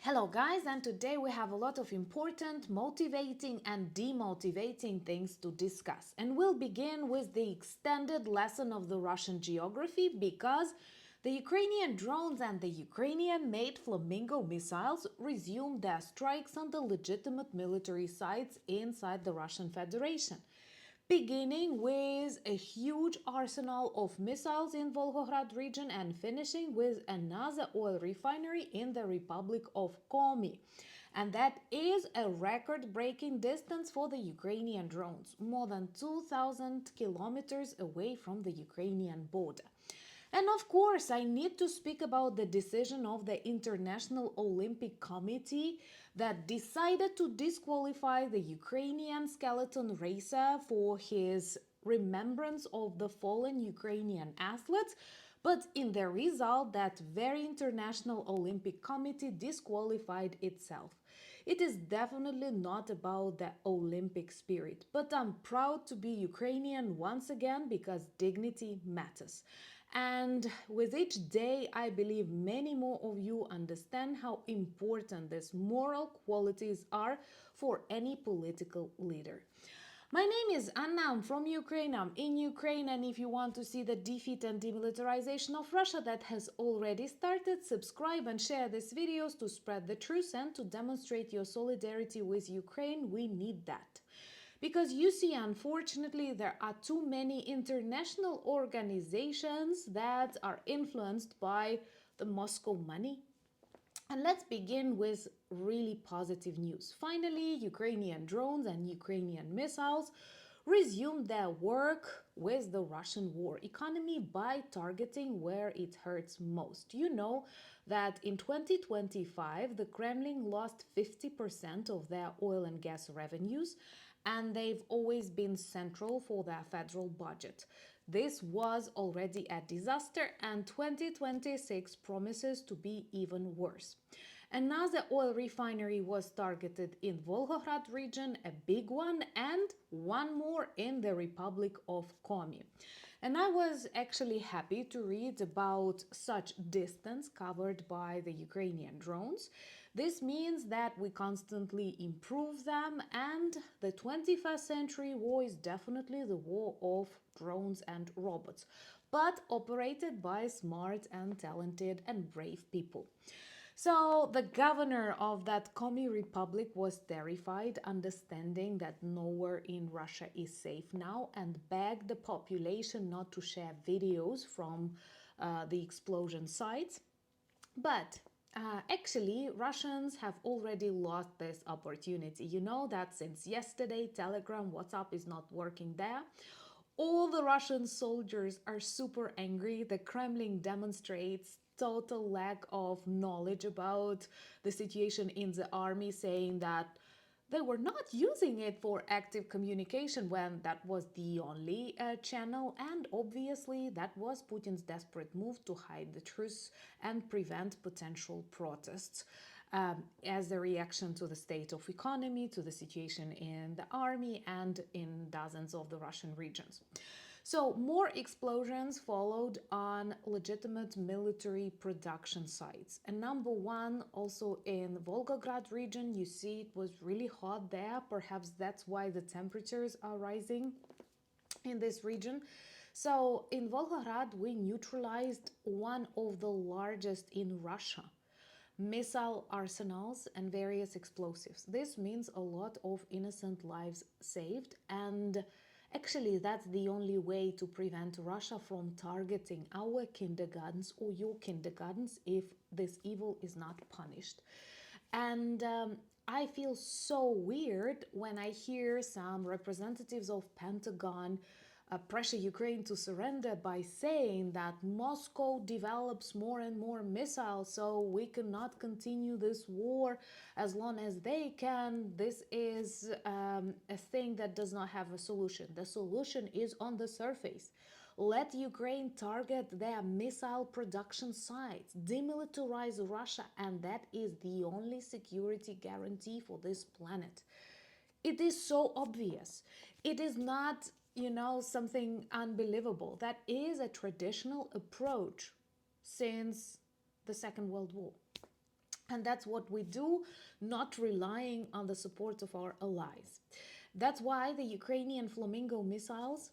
Hello guys, and today we have a lot of important, motivating and demotivating things to discuss. And we'll begin with the extended lesson of the Russian geography because the Ukrainian drones and the Ukrainian-made Flamingo missiles resumed their strikes on the legitimate military sites inside the Russian Federation, beginning with a huge arsenal of missiles in Volgograd region and finishing with another oil refinery in the Republic of Komi. And that is a record-breaking distance for the Ukrainian drones, more than 2,000 kilometers away from the Ukrainian border. And of course, I need to speak about the decision of the International Olympic Committee that decided to disqualify the Ukrainian skeleton racer for his remembrance of the fallen Ukrainian athletes. But in the result, that very International Olympic Committee disqualified itself. It is definitely not about the Olympic spirit, but I'm proud to be Ukrainian once again because dignity matters. And with each day, I believe many more of you understand how important these moral qualities are for any political leader. My name is Anna, I'm from Ukraine, I'm in Ukraine, and if you want to see the defeat and demilitarization of Russia that has already started, subscribe and share these videos to spread the truth and to demonstrate your solidarity with Ukraine. We need that. Because you see, unfortunately, there are too many international organizations that are influenced by the Moscow money. And let's begin with really positive news. Finally, Ukrainian drones and Ukrainian missiles resumed their work with the Russian war economy by targeting where it hurts most. You know that in 2025, the Kremlin lost 50% of their oil and gas revenues, and they've always been central for their federal budget. This was already a disaster, and 2026 promises to be even worse. Another oil refinery was targeted in Volgograd region, a big one, and one more in the Republic of Komi. And I was actually happy to read about such distance covered by the Ukrainian drones. This means that we constantly improve them, and the 21st century war is definitely the war of drones and robots, but operated by smart and talented and brave people. So the governor of that Komi Republic was terrified, understanding that nowhere in Russia is safe now, and begged the population not to share videos from the explosion sites. But actually, Russians have already lost this opportunity. You know that since yesterday, Telegram, WhatsApp is not working there. All the Russian soldiers are super angry. The Kremlin demonstrates total lack of knowledge about the situation in the army, saying that they were not using it for active communication when that was the only channel, and obviously that was Putin's desperate move to hide the truth and prevent potential protests. As a reaction to the state of economy, to the situation in the army and in dozens of the Russian regions. So more explosions followed on legitimate military production sites. And number one, also in Volgograd region, you see it was really hot there. Perhaps that's why the temperatures are rising in this region. So in Volgograd, we neutralized one of the largest in Russia missile arsenals and various explosives. This means a lot of innocent lives saved, and actually that's the only way to prevent Russia from targeting our kindergartens or your kindergartens if this evil is not punished. And I feel so weird when I hear some representatives of Pentagon pressure Ukraine to surrender by saying that Moscow develops more and more missiles, so we cannot continue this war as long as they can. This is a thing that does not have a solution. The solution is on the surface. Let Ukraine target their missile production sites, demilitarize Russia, and that is the only security guarantee for this planet. It is so obvious. It is not, something unbelievable. That is a traditional approach since the Second World War. And that's what we do, not relying on the support of our allies. That's why the Ukrainian Flamingo missiles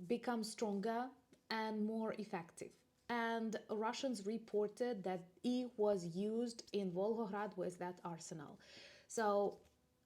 become stronger and more effective. And Russians reported that it was used in Volgograd with that arsenal. So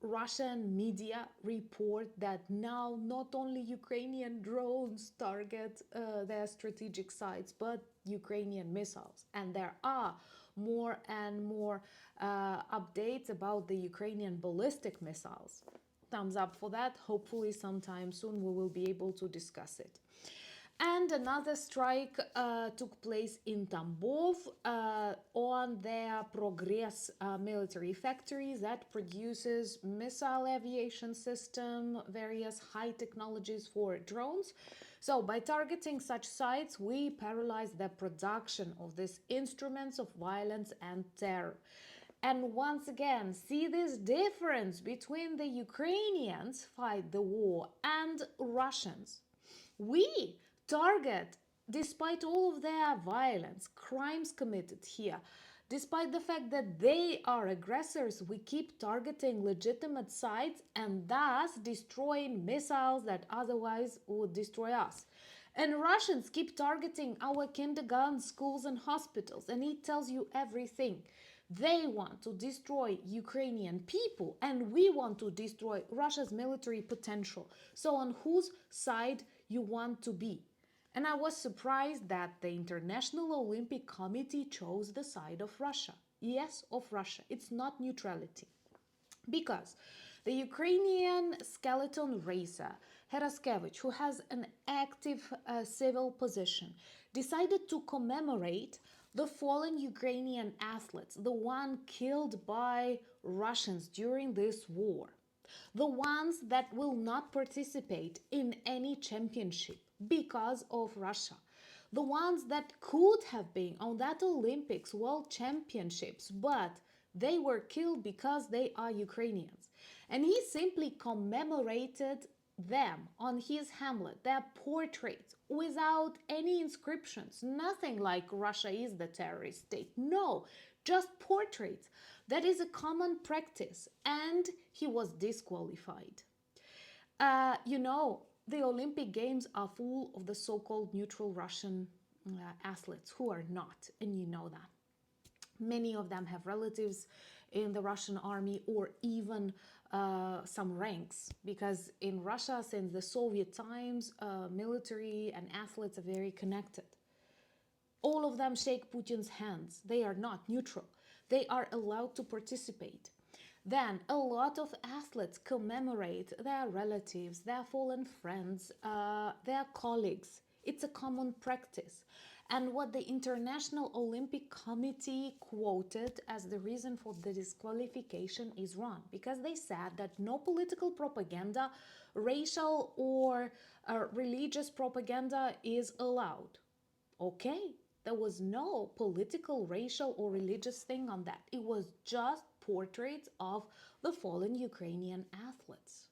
Russian media report that now not only Ukrainian drones target their strategic sites, but Ukrainian missiles. And there are more and more updates about the Ukrainian ballistic missiles. Thumbs up for that. Hopefully sometime soon we will be able to discuss it. And another strike took place in Tambov on their Progress military factory that produces missile aviation system, various high technologies for drones. So by targeting such sites, we paralyze the production of these instruments of violence and terror. And once again, see this difference between the Ukrainians fight the war and Russians. We target, despite all of their violence, crimes committed here, despite the fact that they are aggressors, we keep targeting legitimate sites and thus destroying missiles that otherwise would destroy us. And Russians keep targeting our kindergarten, schools and hospitals, and it tells you everything. They want to destroy Ukrainian people and we want to destroy Russia's military potential. So on whose side you want to be? And I was surprised that the International Olympic Committee chose the side of Russia. Yes, of Russia. It's not neutrality. Because the Ukrainian skeleton racer Heraskevych, who has an active civil position, decided to commemorate the fallen Ukrainian athletes, the one killed by Russians during this war, the ones that will not participate in any championship because of Russia, the ones that could have been on that Olympics World Championships, but they were killed because they are Ukrainians. And he simply commemorated them on his hamlet, their portraits, without any inscriptions, nothing like Russia is the terrorist state. No, just portraits. That is a common practice, and he was disqualified. The Olympic Games are full of the so-called neutral Russian athletes who are not, and you know that. Many of them have relatives in the Russian army or even some ranks, because in Russia, since the Soviet times, military and athletes are very connected. All of them shake Putin's hands. They are not neutral. They are allowed to participate. Then a lot of athletes commemorate their relatives, their fallen friends, their colleagues. It's a common practice. And what the International Olympic Committee quoted as the reason for the disqualification is wrong, because they said that no political propaganda, racial or religious propaganda is allowed. Okay, there was no political, racial or religious thing on that. It was just portraits of the fallen Ukrainian athletes.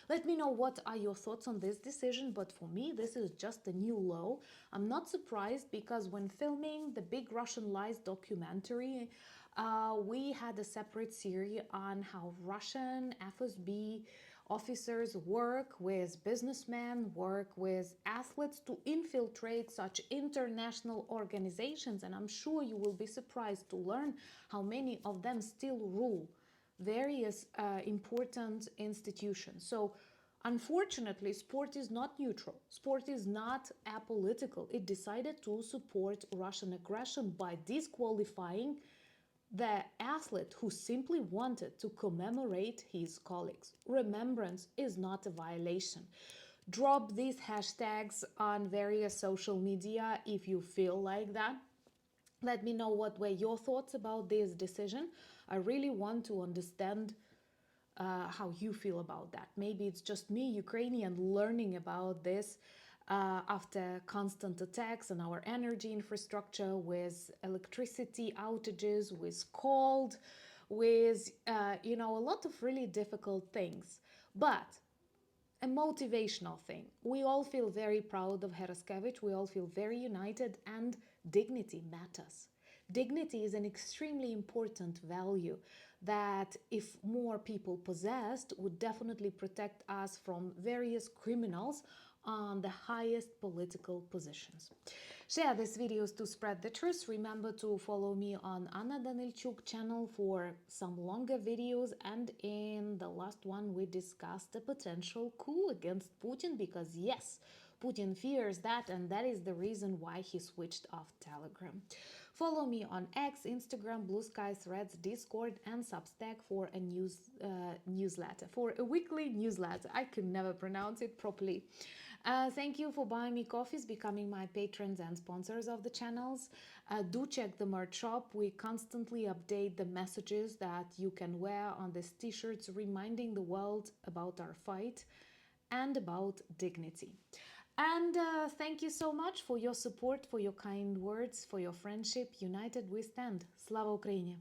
Let me know what are your thoughts on this decision, but for me this is just a new law. I'm not surprised, because when filming the Big Russian Lies documentary, we had a separate series on how Russian FSB officers work with businessmen, work with athletes to infiltrate such international organizations, and I'm sure you will be surprised to learn how many of them still rule various important institutions. So unfortunately, sport is not neutral. Sport is not apolitical. It decided to support Russian aggression by disqualifying the athlete who simply wanted to commemorate his colleagues. Remembrance is not a violation. Drop these hashtags on various social media if you feel like that. Let me know what were your thoughts about this decision. I really want to understand how you feel about that. Maybe it's just me, Ukrainian, learning about this after constant attacks on our energy infrastructure, with electricity outages, with cold, with a lot of really difficult things. But a motivational thing. We all feel very proud of Heraskevych. We all feel very united, and dignity matters. Dignity is an extremely important value that, if more people possessed, would definitely protect us from various criminals on the highest political positions. Share these videos to spread the truth. Remember to follow me on Anna Danilchuk channel for some longer videos, and in the last one we discussed a potential coup against Putin, because yes, Putin fears that, and that is the reason why he switched off Telegram. Follow me on X, Instagram, Blue Sky, Threads, Discord, and Substack for a newsletter, for a weekly newsletter. I can never pronounce it properly. Thank you for buying me coffees, becoming my patrons and sponsors of the channels. Do check the merch shop. We constantly update the messages that you can wear on these t-shirts, reminding the world about our fight and about dignity. And thank you so much for your support, for your kind words, for your friendship. United we stand. Slava Ukraini!